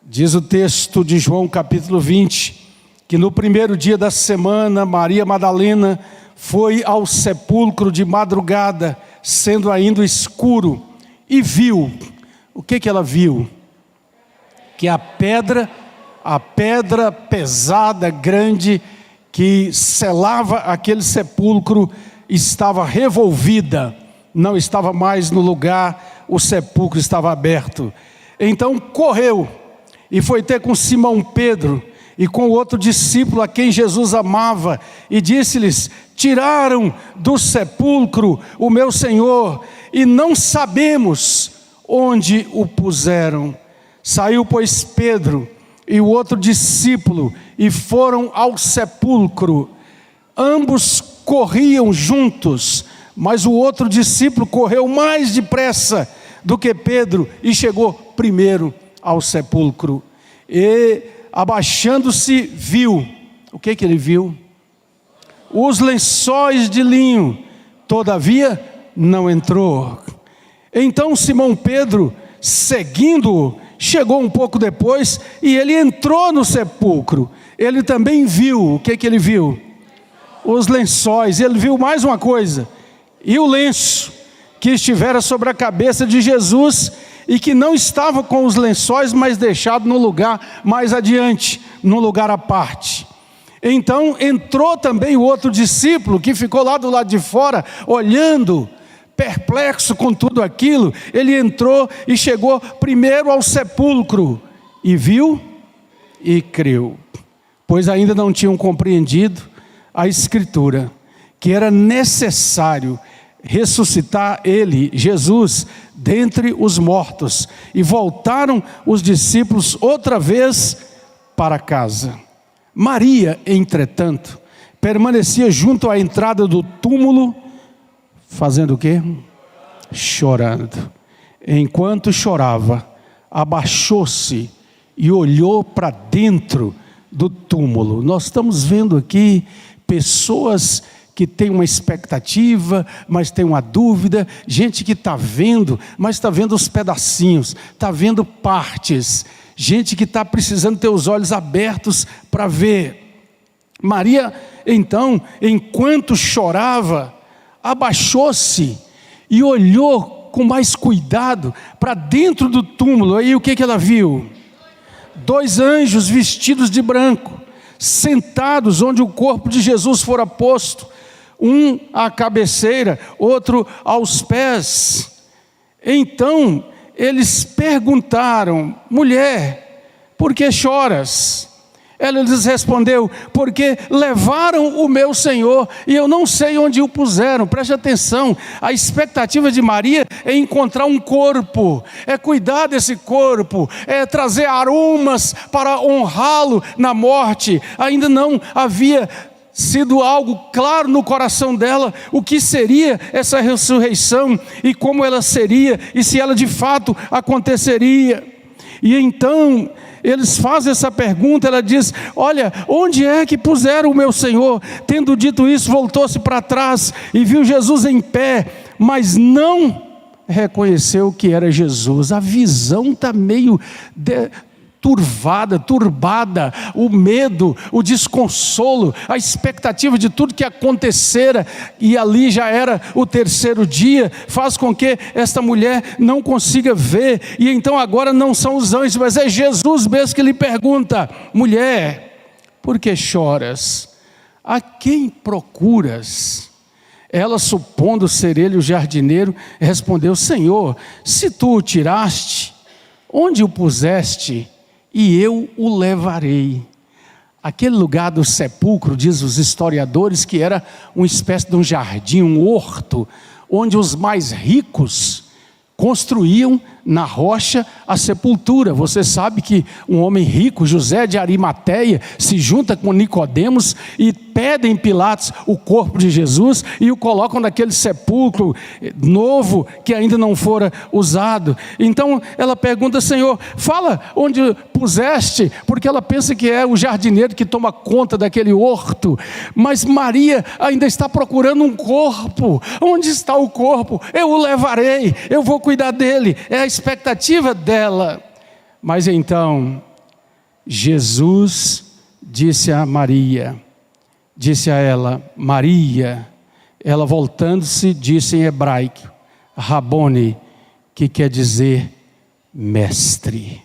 Diz o texto de João capítulo 20, que no primeiro dia da semana, Maria Madalena foi ao sepulcro de madrugada, sendo ainda escuro, e viu. O que ela viu? Que a pedra pesada, grande, que selava aquele sepulcro, estava revolvida, não estava mais no lugar, o sepulcro estava aberto. Então correu e foi ter com Simão Pedro e com o outro discípulo a quem Jesus amava, e disse-lhes: tiraram do sepulcro o meu Senhor, e não sabemos onde o puseram. Saiu, pois, Pedro e o outro discípulo, e foram ao sepulcro. Ambos corriam juntos, mas o outro discípulo correu mais depressa do que Pedro, e chegou primeiro ao sepulcro. E, abaixando-se, viu. O que ele viu? Os lençóis de linho, todavia não entrou. Então Simão Pedro, seguindo-o, chegou um pouco depois, e ele entrou no sepulcro. Ele também viu. O que ele viu? Os lençóis. Ele viu mais uma coisa: e o lenço que estivera sobre a cabeça de Jesus, e que não estava com os lençóis, mas deixado no lugar mais adiante, num lugar à parte. Então entrou também o outro discípulo, que ficou lá do lado de fora, olhando, perplexo com tudo aquilo. Ele entrou e chegou primeiro ao sepulcro, e viu e creu, pois ainda não tinham compreendido a Escritura, que era necessário ressuscitar ele, Jesus, dentre os mortos. E voltaram os discípulos outra vez para casa. Maria, entretanto, permanecia junto à entrada do túmulo, fazendo o quê? Chorando. Enquanto chorava, abaixou-se e olhou para dentro do túmulo. Nós estamos vendo aqui pessoas que tem uma expectativa, mas tem uma dúvida, gente que está vendo, mas está vendo os pedacinhos, está vendo partes, gente que está precisando ter os olhos abertos para ver. Maria, então, enquanto chorava, abaixou-se e olhou com mais cuidado para dentro do túmulo. Aí o que ela viu? 2 anjos vestidos de branco, sentados onde o corpo de Jesus fora posto, um à cabeceira, outro aos pés. Então eles perguntaram: mulher, por que choras? Ela lhes respondeu: porque levaram o meu Senhor, e eu não sei onde o puseram. Preste atenção, a expectativa de Maria é encontrar um corpo, é cuidar desse corpo, é trazer aromas para honrá-lo na morte. Ainda não havia sido algo claro no coração dela o que seria essa ressurreição, e como ela seria, e se ela de fato aconteceria. E então eles fazem essa pergunta. Ela diz: olha, onde é que puseram o meu Senhor? Tendo dito isso, voltou-se para trás e viu Jesus em pé, mas não reconheceu que era Jesus. A visão está meio turbada, o medo, o desconsolo, a expectativa de tudo que acontecera, e ali já era o 3º dia, faz com que esta mulher não consiga ver. E então agora não são os anjos, mas é Jesus mesmo que lhe pergunta: mulher, por que choras? A quem procuras? Ela, supondo ser ele o jardineiro, respondeu: Senhor, se tu o tiraste, onde o puseste? E eu o levarei. Aquele lugar do sepulcro, diz os historiadores, que era uma espécie de um jardim, um horto, onde os mais ricos construíam na rocha a sepultura. Você sabe que um homem rico, José de Arimateia, se junta com Nicodemos e pedem Pilatos o corpo de Jesus e o colocam naquele sepulcro novo que ainda não fora usado. Então ela pergunta: Senhor, fala onde puseste, porque ela pensa que é o jardineiro que toma conta daquele horto. Mas Maria ainda está procurando um corpo. Onde está o corpo? Eu o levarei, eu vou cuidar dele. É a expectativa dela. Mas então Jesus disse a ela, Maria. Ela, voltando-se, disse em hebraico, Rabone, que quer dizer mestre.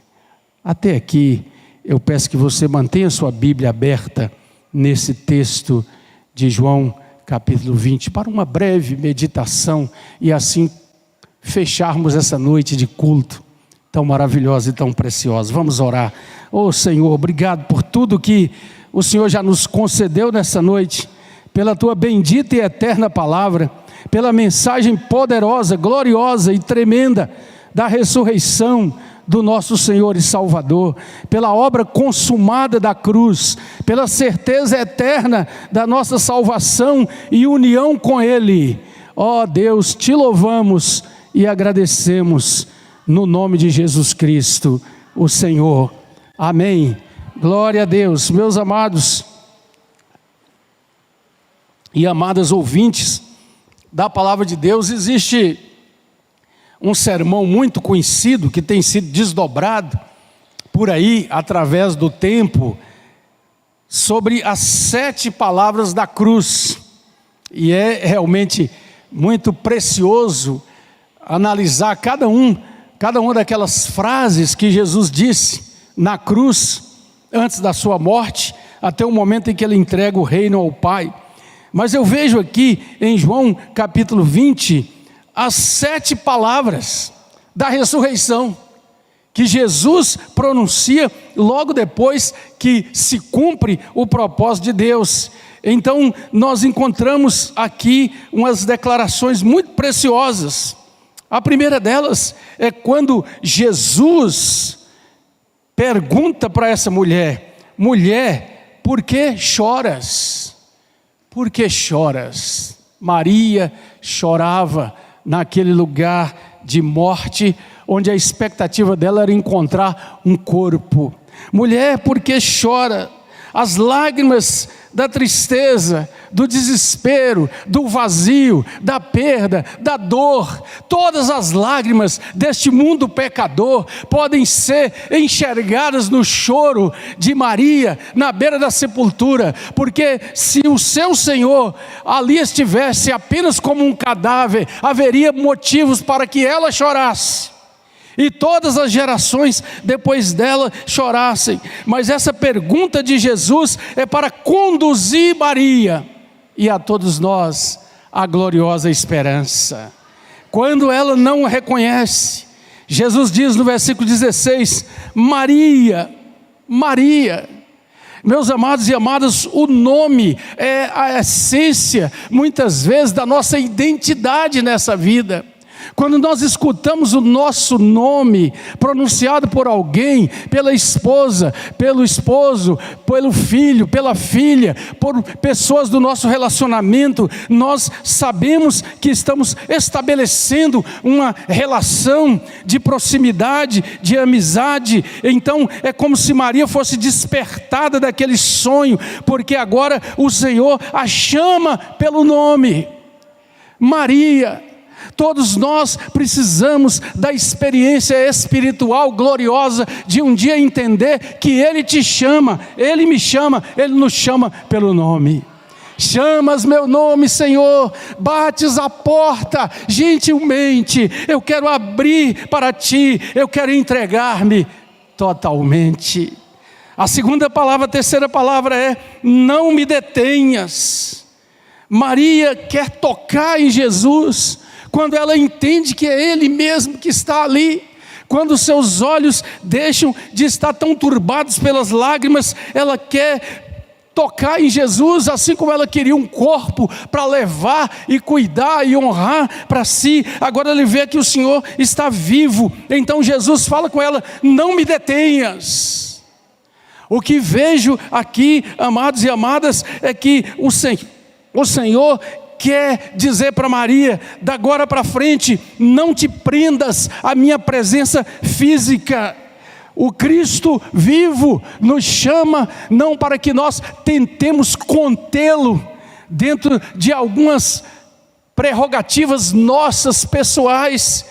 Até aqui, eu peço que você mantenha sua Bíblia aberta nesse texto de João capítulo 20, para uma breve meditação e assim fecharmos essa noite de culto tão maravilhosa e tão preciosa. Vamos orar. Oh Senhor, obrigado por tudo que o Senhor já nos concedeu nessa noite, pela tua bendita e eterna palavra, pela mensagem poderosa, gloriosa e tremenda da ressurreição do nosso Senhor e Salvador, pela obra consumada da cruz, pela certeza eterna da nossa salvação e união com Ele. Ó Deus, te louvamos e agradecemos no nome de Jesus Cristo, o Senhor. Amém. Glória a Deus. Meus amados e amadas ouvintes da palavra de Deus, existe um sermão muito conhecido que tem sido desdobrado por aí através do tempo sobre as 7 palavras da cruz, e é realmente muito precioso analisar cada uma daquelas frases que Jesus disse na cruz antes da sua morte, até o momento em que ele entrega o reino ao Pai. Mas eu vejo aqui em João capítulo 20 as 7 palavras da ressurreição que Jesus pronuncia logo depois que se cumpre o propósito de Deus. Então nós encontramos aqui umas declarações muito preciosas. A primeira delas é quando Jesus pergunta para essa mulher: mulher, por que choras? Por que choras? Maria chorava naquele lugar de morte, onde a expectativa dela era encontrar um corpo. Mulher, por que chora? As lágrimas da tristeza, do desespero, do vazio, da perda, da dor, todas as lágrimas deste mundo pecador podem ser enxergadas no choro de Maria na beira da sepultura, porque se o seu Senhor ali estivesse apenas como um cadáver, haveria motivos para que ela chorasse e todas as gerações depois dela chorassem. Mas essa pergunta de Jesus é para conduzir Maria e a todos nós à gloriosa esperança. Quando ela não o reconhece, Jesus diz no versículo 16, Maria, Maria. Meus amados e amadas, o nome é a essência, muitas vezes, da nossa identidade nessa vida. Quando nós escutamos o nosso nome pronunciado por alguém, pela esposa, pelo esposo, pelo filho, pela filha, por pessoas do nosso relacionamento, nós sabemos que estamos estabelecendo uma relação de proximidade, de amizade. Então é como se Maria fosse despertada daquele sonho, porque agora o Senhor a chama pelo nome. Maria. Todos nós precisamos da experiência espiritual gloriosa de um dia entender que Ele te chama, Ele me chama, Ele nos chama pelo nome. Chamas meu nome, Senhor, bates a porta gentilmente, eu quero abrir para Ti, eu quero entregar-me totalmente. A segunda palavra, a terceira palavra é: não me detenhas. Maria quer tocar em Jesus, quando ela entende que é Ele mesmo que está ali, quando seus olhos deixam de estar tão turbados pelas lágrimas, ela quer tocar em Jesus, assim como ela queria um corpo para levar e cuidar e honrar para si. Agora ele vê que o Senhor está vivo, então Jesus fala com ela: não me detenhas. O que vejo aqui, amados e amadas, é que o Senhor quer dizer para Maria: da agora para frente, não te prendas à minha presença física. O Cristo vivo nos chama não para que nós tentemos contê-lo dentro de algumas prerrogativas nossas pessoais.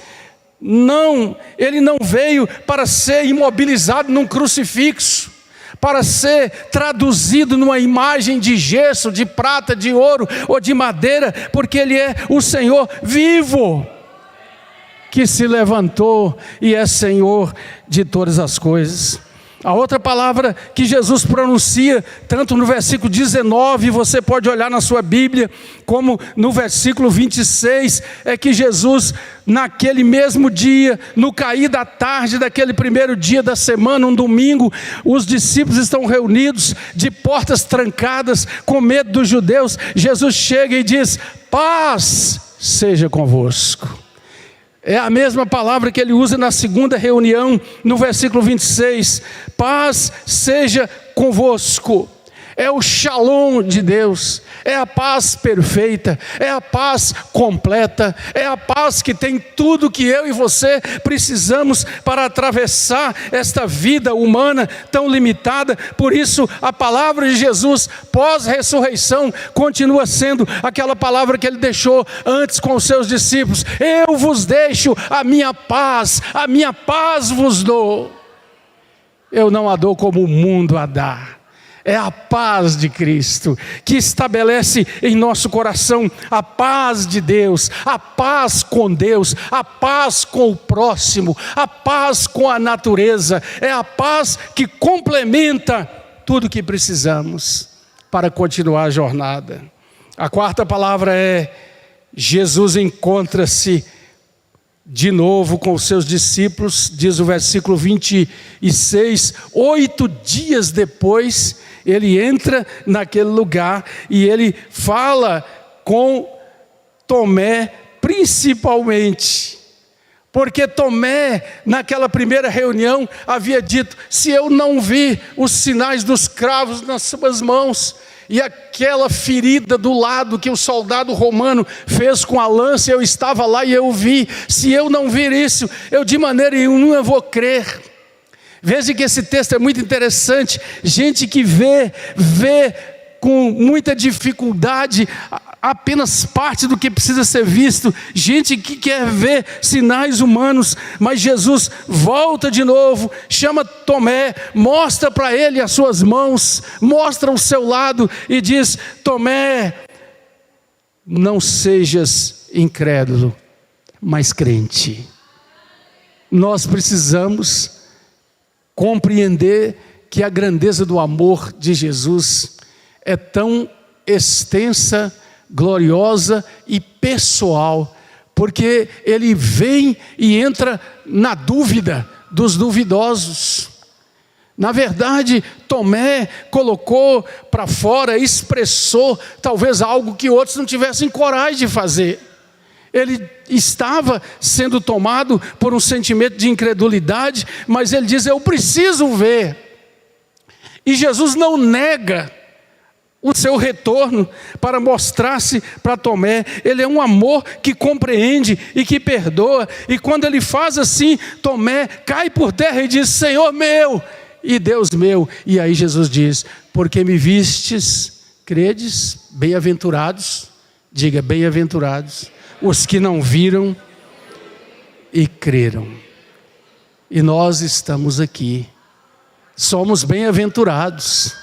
Não, Ele não veio para ser imobilizado num crucifixo. para ser traduzido numa imagem de gesso, de prata, de ouro ou de madeira, porque Ele é o Senhor vivo, que se levantou e é Senhor de todas as coisas. A outra palavra que Jesus pronuncia, tanto no versículo 19, você pode olhar na sua Bíblia, como no versículo 26, é que Jesus, naquele mesmo dia, no cair da tarde daquele primeiro dia da semana, um domingo, os discípulos estão reunidos, de portas trancadas, com medo dos judeus. Jesus chega e diz: paz seja convosco. É a mesma palavra que ele usa na segunda reunião, no versículo 26. Paz seja convosco. É o shalom de Deus, é a paz perfeita, é a paz completa, é a paz que tem tudo que eu e você precisamos para atravessar esta vida humana tão limitada. Por isso a palavra de Jesus pós-ressurreição continua sendo aquela palavra que ele deixou antes com os seus discípulos: eu vos deixo a minha paz vos dou. Eu não a dou como o mundo a dá. É a paz de Cristo que estabelece em nosso coração a paz de Deus, a paz com Deus, a paz com o próximo, a paz com a natureza. É a paz que complementa tudo que precisamos para continuar a jornada. A quarta palavra é: Jesus encontra-se de novo com os seus discípulos, diz o versículo 26, 8 dias depois, ele entra naquele lugar e ele fala com Tomé principalmente, porque Tomé, naquela primeira reunião, havia dito: se eu não vir os sinais dos cravos nas suas mãos, e aquela ferida do lado que o soldado romano fez com a lança, eu estava lá e eu vi, se eu não vir isso, eu de maneira nenhuma vou crer. Veja que esse texto é muito interessante. Gente que vê com muita dificuldade apenas parte do que precisa ser visto, gente que quer ver sinais humanos, mas Jesus volta de novo, chama Tomé, mostra para ele as suas mãos, mostra o seu lado e diz: Tomé, não sejas incrédulo, mas crente. Nós precisamos compreender que a grandeza do amor de Jesus é tão extensa, gloriosa e pessoal, porque ele vem e entra na dúvida dos duvidosos. Na verdade, Tomé colocou para fora, expressou talvez algo que outros não tivessem coragem de fazer. Ele estava sendo tomado por um sentimento de incredulidade, mas ele diz: eu preciso ver. E Jesus não nega o seu retorno para mostrar-se para Tomé. Ele é um amor que compreende e que perdoa, e quando ele faz assim, Tomé cai por terra e diz: Senhor meu e Deus meu. E aí Jesus diz: porque me vistes, credes? Bem-aventurados, diga bem-aventurados os que não viram e creram. E nós estamos aqui, somos bem-aventurados.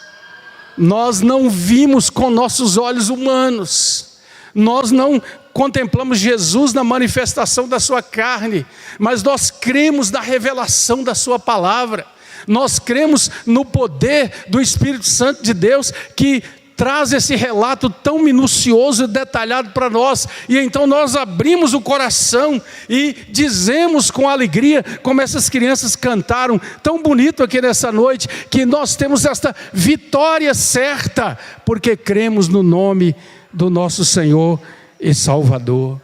Nós não vimos com nossos olhos humanos, nós não contemplamos Jesus na manifestação da sua carne, mas nós cremos na revelação da sua palavra. Nós cremos no poder do Espírito Santo de Deus, que traz esse relato tão minucioso e detalhado para nós, e então nós abrimos o coração e dizemos com alegria, como essas crianças cantaram tão bonito aqui nessa noite, que nós temos esta vitória certa, porque cremos no nome do nosso Senhor e Salvador.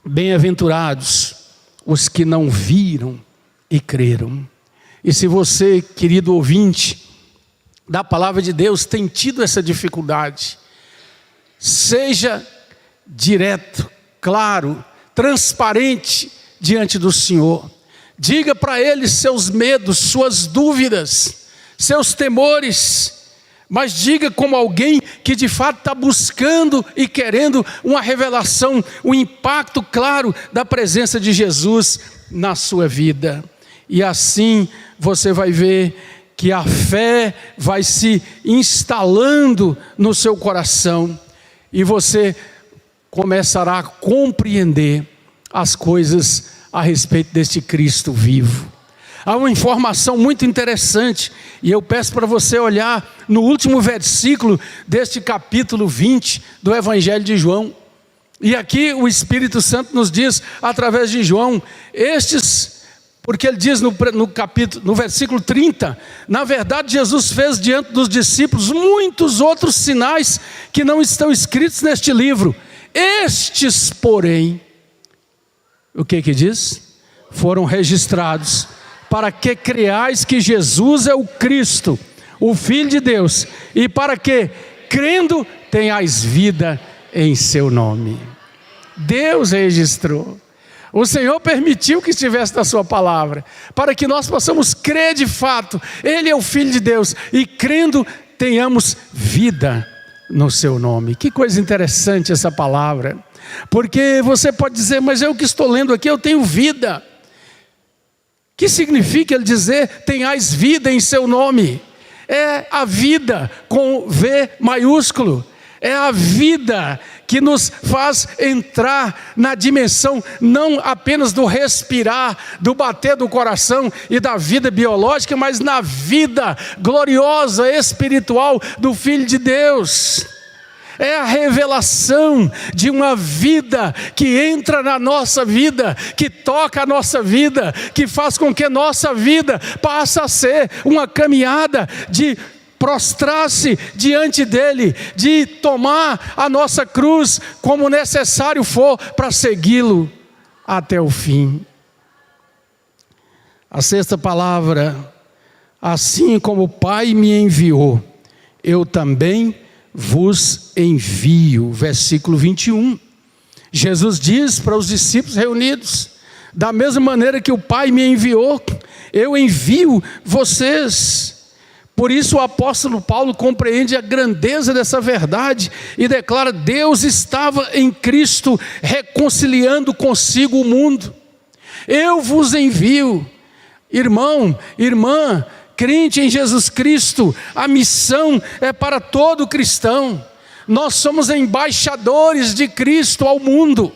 Bem-aventurados os que não viram e creram. E se você, querido ouvinte da palavra de Deus, tem tido essa dificuldade, seja direto, claro, transparente diante do Senhor. Diga para Ele seus medos, suas dúvidas, seus temores, mas diga como alguém que de fato está buscando e querendo uma revelação, um impacto claro da presença de Jesus na sua vida. E assim você vai ver que a fé vai se instalando no seu coração e você começará a compreender as coisas a respeito deste Cristo vivo. Há uma informação muito interessante, e eu peço para você olhar no último versículo deste capítulo 20 do Evangelho de João. E aqui o Espírito Santo nos diz, através de João, porque ele diz no versículo 30, na verdade Jesus fez diante dos discípulos muitos outros sinais que não estão escritos neste livro. Estes, porém, o que diz? Foram registrados para que creiais que Jesus é o Cristo, o Filho de Deus, e para que, crendo, tenhais vida em seu nome. Deus registrou. O Senhor permitiu que estivesse na sua palavra, para que nós possamos crer de fato, Ele é o Filho de Deus, e crendo, tenhamos vida no seu nome. Que coisa interessante essa palavra, porque você pode dizer, mas eu que estou lendo aqui, eu tenho vida. Que significa ele dizer, tenhais vida em seu nome? É a vida com V maiúsculo. É a vida que nos faz entrar na dimensão não apenas do respirar, do bater do coração e da vida biológica, mas na vida gloriosa, espiritual do Filho de Deus. É a revelação de uma vida que entra na nossa vida, que toca a nossa vida, que faz com que nossa vida passe a ser uma caminhada de prostrar-se diante dele, de tomar a nossa cruz como necessário for para segui-lo até o fim. A sexta palavra, assim como o Pai me enviou, eu também vos envio, versículo 21. Jesus diz para os discípulos reunidos, da mesma maneira que o Pai me enviou, eu envio vocês. Por isso o apóstolo Paulo compreende a grandeza dessa verdade e declara, Deus estava em Cristo reconciliando consigo o mundo. Eu vos envio, irmão, irmã, crente em Jesus Cristo, a missão é para todo cristão. Nós somos embaixadores de Cristo ao mundo.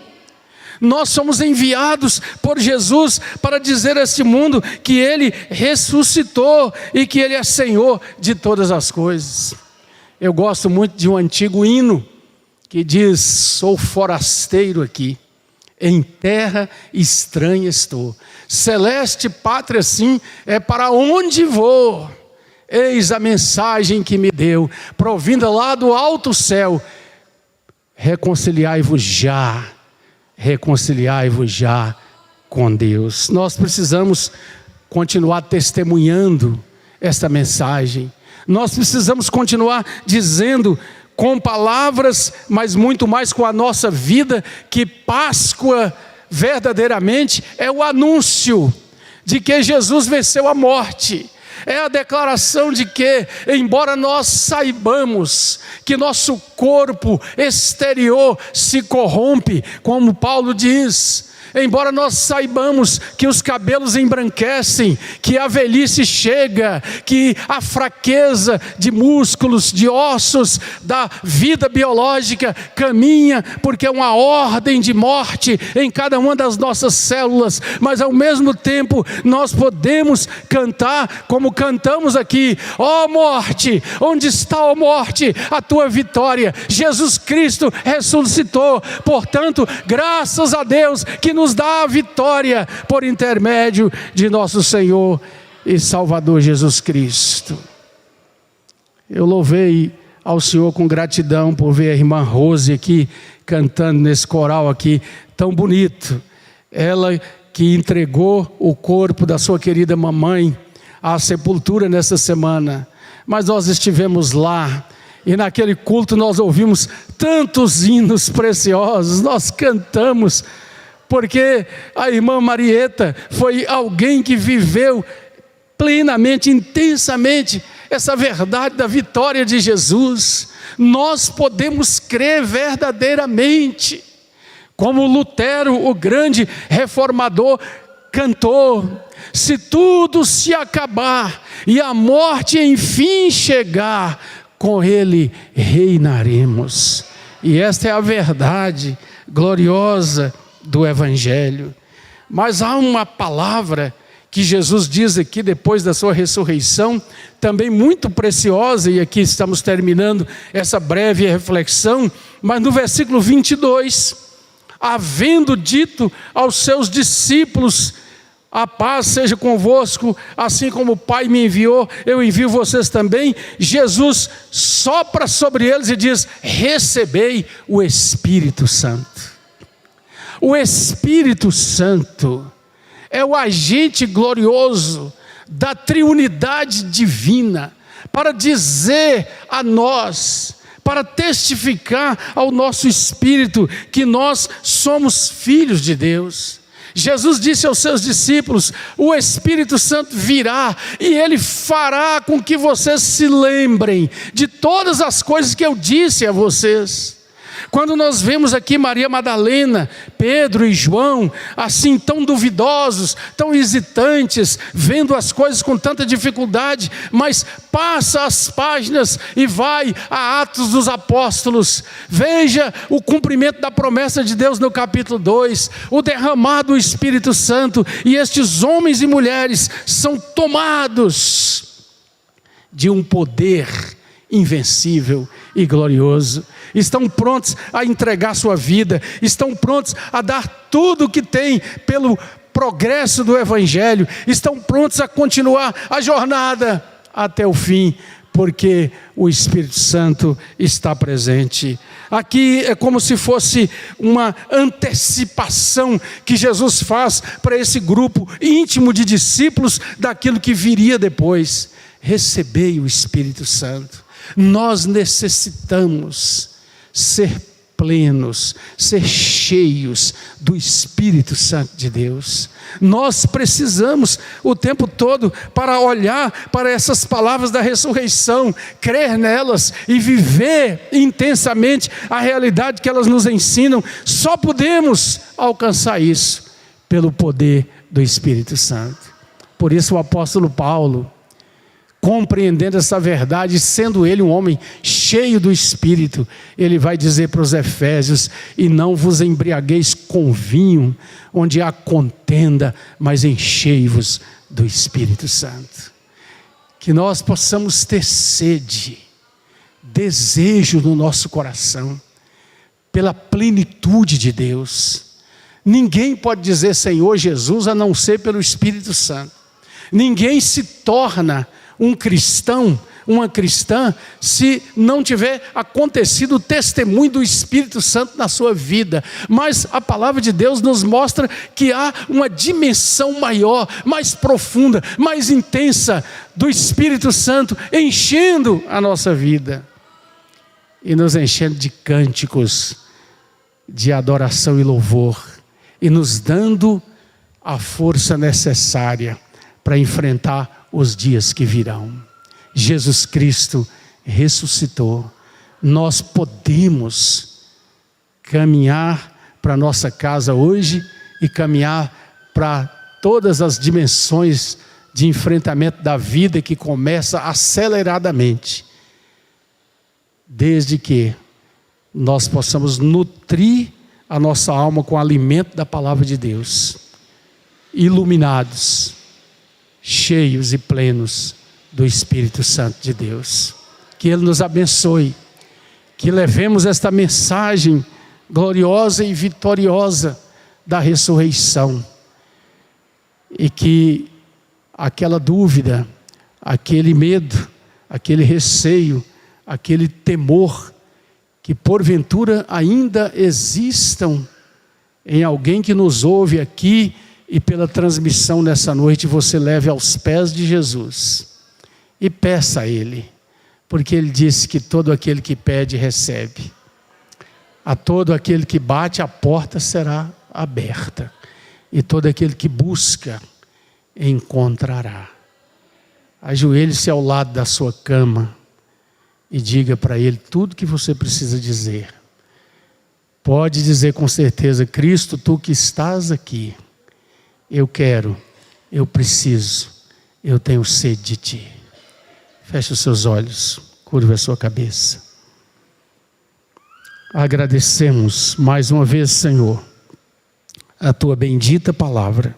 Nós somos enviados por Jesus para dizer a este mundo que Ele ressuscitou e que Ele é Senhor de todas as coisas. Eu gosto muito de um antigo hino que diz, sou forasteiro aqui, em terra estranha estou. Celeste pátria sim, é para onde vou. Eis a mensagem que me deu, provinda lá do alto céu. Reconciliai-vos já com Deus. Nós precisamos continuar testemunhando esta mensagem. Nós precisamos continuar dizendo com palavras, mas muito mais com a nossa vida, que Páscoa verdadeiramente é o anúncio de que Jesus venceu a morte. É a declaração de que, embora nós saibamos que nosso corpo exterior se corrompe, como Paulo diz, embora nós saibamos que os cabelos embranquecem, que a velhice chega, que a fraqueza de músculos, de ossos, da vida biológica caminha, porque é uma ordem de morte em cada uma das nossas células, mas ao mesmo tempo nós podemos cantar como cantamos aqui, ó morte, onde está, ó morte, a tua vitória? Jesus Cristo ressuscitou, portanto, graças a Deus que nos dá a vitória por intermédio de nosso Senhor e Salvador Jesus Cristo. Eu louvei ao Senhor com gratidão por ver a irmã Rose aqui cantando nesse coral aqui tão bonito. Ela que entregou o corpo da sua querida mamãe à sepultura nessa semana, mas nós estivemos lá e naquele culto nós ouvimos tantos hinos preciosos, nós cantamos, porque a irmã Marieta foi alguém que viveu plenamente, intensamente, essa verdade da vitória de Jesus. Nós podemos crer verdadeiramente, como Lutero, o grande reformador, cantou: se tudo se acabar e a morte enfim chegar, com Ele reinaremos. E esta é a verdade gloriosa do Evangelho. Mas há uma palavra que Jesus diz aqui depois da sua ressurreição, também muito preciosa, e aqui estamos terminando essa breve reflexão, mas no versículo 22, havendo dito aos seus discípulos: a paz seja convosco, assim como o Pai me enviou, eu envio vocês também. Jesus sopra sobre eles e diz: recebei o Espírito Santo. O Espírito Santo é o agente glorioso da triunidade divina para dizer a nós, para testificar ao nosso espírito que nós somos filhos de Deus. Jesus disse aos seus discípulos: o Espírito Santo virá e Ele fará com que vocês se lembrem de todas as coisas que eu disse a vocês. Quando nós vemos aqui Maria Madalena, Pedro e João, assim tão duvidosos, tão hesitantes, vendo as coisas com tanta dificuldade, mas passa as páginas e vai a Atos dos Apóstolos. Veja o cumprimento da promessa de Deus no capítulo 2, o derramar do Espírito Santo, e estes homens e mulheres são tomados de um poder invencível e glorioso. Estão prontos a entregar sua vida, estão prontos a dar tudo o que têm pelo progresso do Evangelho, estão prontos a continuar a jornada até o fim, porque o Espírito Santo está presente. Aqui é como se fosse uma antecipação que Jesus faz para esse grupo íntimo de discípulos daquilo que viria depois. Recebei o Espírito Santo. Nós necessitamos ser plenos, ser cheios do Espírito Santo de Deus. Nós precisamos o tempo todo para olhar para essas palavras da ressurreição, crer nelas e viver intensamente a realidade que elas nos ensinam. Só podemos alcançar isso pelo poder do Espírito Santo. Por isso o apóstolo Paulo, compreendendo essa verdade, sendo ele um homem cheio do Espírito, ele vai dizer para os Efésios: e não vos embriagueis com vinho, onde há contenda, mas enchei-vos do Espírito Santo. Que nós possamos ter sede, desejo no nosso coração, pela plenitude de Deus. Ninguém pode dizer Senhor Jesus a não ser pelo Espírito Santo. Ninguém se torna um cristão, uma cristã, se não tiver acontecido o testemunho do Espírito Santo na sua vida. Mas a palavra de Deus nos mostra que há uma dimensão maior, mais profunda, mais intensa do Espírito Santo enchendo a nossa vida e nos enchendo de cânticos de adoração e louvor, e nos dando a força necessária para enfrentar os dias que virão. Jesus Cristo ressuscitou. Nós podemos caminhar para a nossa casa hoje e caminhar para todas as dimensões de enfrentamento da vida que começa aceleradamente, desde que nós possamos nutrir a nossa alma com o alimento da palavra de Deus, iluminados, cheios e plenos do Espírito Santo de Deus. Que Ele nos abençoe, que levemos esta mensagem gloriosa e vitoriosa da ressurreição, e que aquela dúvida, aquele medo, aquele receio, aquele temor que porventura ainda existam em alguém que nos ouve aqui e pela transmissão nessa noite, você leve aos pés de Jesus e peça a Ele, porque Ele disse que todo aquele que pede recebe, a todo aquele que bate a porta será aberta, e todo aquele que busca encontrará. Ajoelhe-se ao lado da sua cama e diga para Ele tudo que você precisa dizer. Pode dizer com certeza: Cristo, Tu que estás aqui, eu quero eu preciso, eu tenho sede de Ti. Feche os seus olhos, curva a sua cabeça. Agradecemos mais uma vez, Senhor, a Tua bendita palavra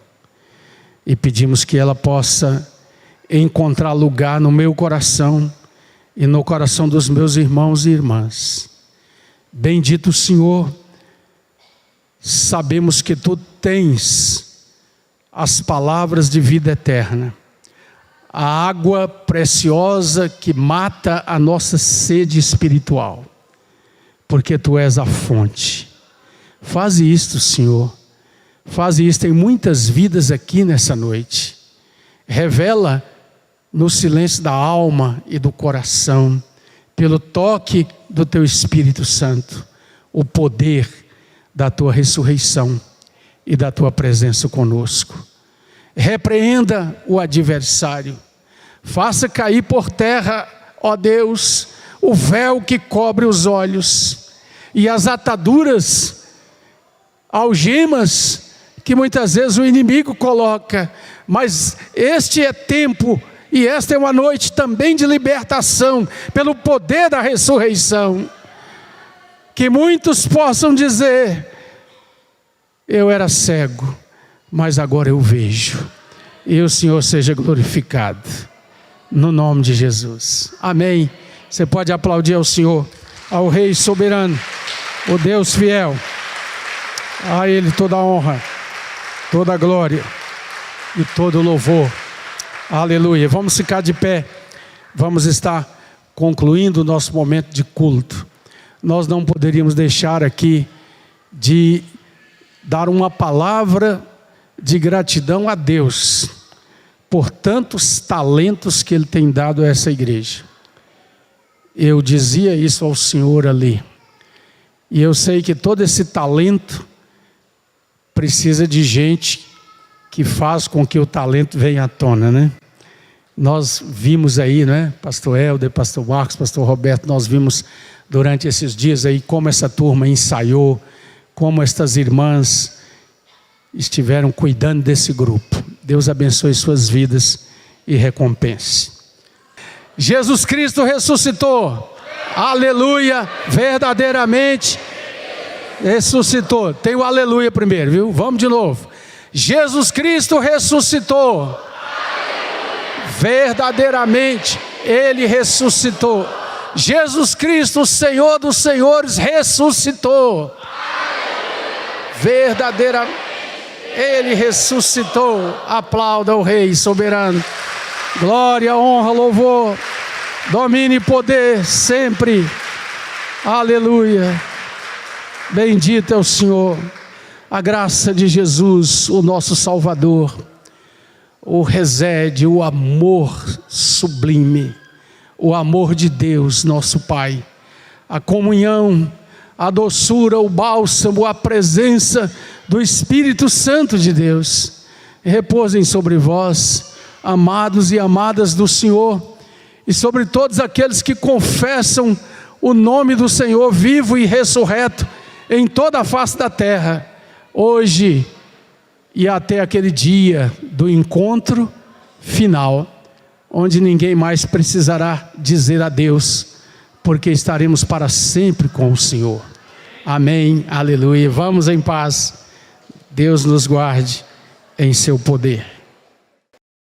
e pedimos que ela possa encontrar lugar no meu coração e no coração dos meus irmãos e irmãs. Bendito Senhor, sabemos que Tu tens as palavras de vida eterna, a água preciosa que mata a nossa sede espiritual, porque Tu és a fonte. Faze isto, Senhor, faze isto em muitas vidas aqui nessa noite. Revela no silêncio da alma e do coração, pelo toque do Teu Espírito Santo, o poder da Tua ressurreição e da Tua presença conosco. Repreenda o adversário, faça cair por terra, ó Deus, o véu que cobre os olhos e as ataduras, algemas que muitas vezes o inimigo coloca, mas este é tempo e esta é uma noite também de libertação pelo poder da ressurreição. Que muitos possam dizer: eu era cego, mas agora eu vejo. E o Senhor seja glorificado, no nome de Jesus. Amém. Você pode aplaudir ao Senhor, ao Rei soberano, o Deus fiel. A Ele toda a honra, toda a glória e todo o louvor. Aleluia. Vamos ficar de pé. Vamos estar concluindo o nosso momento de culto. Nós não poderíamos deixar aqui de dar uma palavra de gratidão a Deus por tantos talentos que Ele tem dado a essa igreja. Eu dizia isso ao Senhor ali. E eu sei que todo esse talento precisa de gente que faz com que o talento venha à tona, né? Nós vimos aí, né? Pastor Helder, Pastor Marcos, Pastor Roberto, nós vimos durante esses dias aí como essa turma ensaiou, como estas irmãs estiveram cuidando desse grupo. Deus abençoe suas vidas e recompense. Jesus Cristo ressuscitou. Aleluia, verdadeiramente ressuscitou. Tem o aleluia primeiro, viu? Vamos de novo. Jesus Cristo ressuscitou. Verdadeiramente Ele ressuscitou. Jesus Cristo, o Senhor dos Senhores, ressuscitou. Verdadeiramente Ele ressuscitou. Aplauda o Rei soberano. Glória, honra, louvor, domínio e poder sempre. Aleluia. Bendito é o Senhor. A graça de Jesus, o nosso Salvador, o resede, o amor sublime, o amor de Deus, nosso Pai, a comunhão, a doçura, o bálsamo, a presença do Espírito Santo de Deus, repousem sobre vós, amados e amadas do Senhor, e sobre todos aqueles que confessam o nome do Senhor vivo e ressurreto em toda a face da terra, hoje e até aquele dia do encontro final, onde ninguém mais precisará dizer adeus, porque estaremos para sempre com o Senhor. Amém, aleluia. Vamos em paz. Deus nos guarde em seu poder.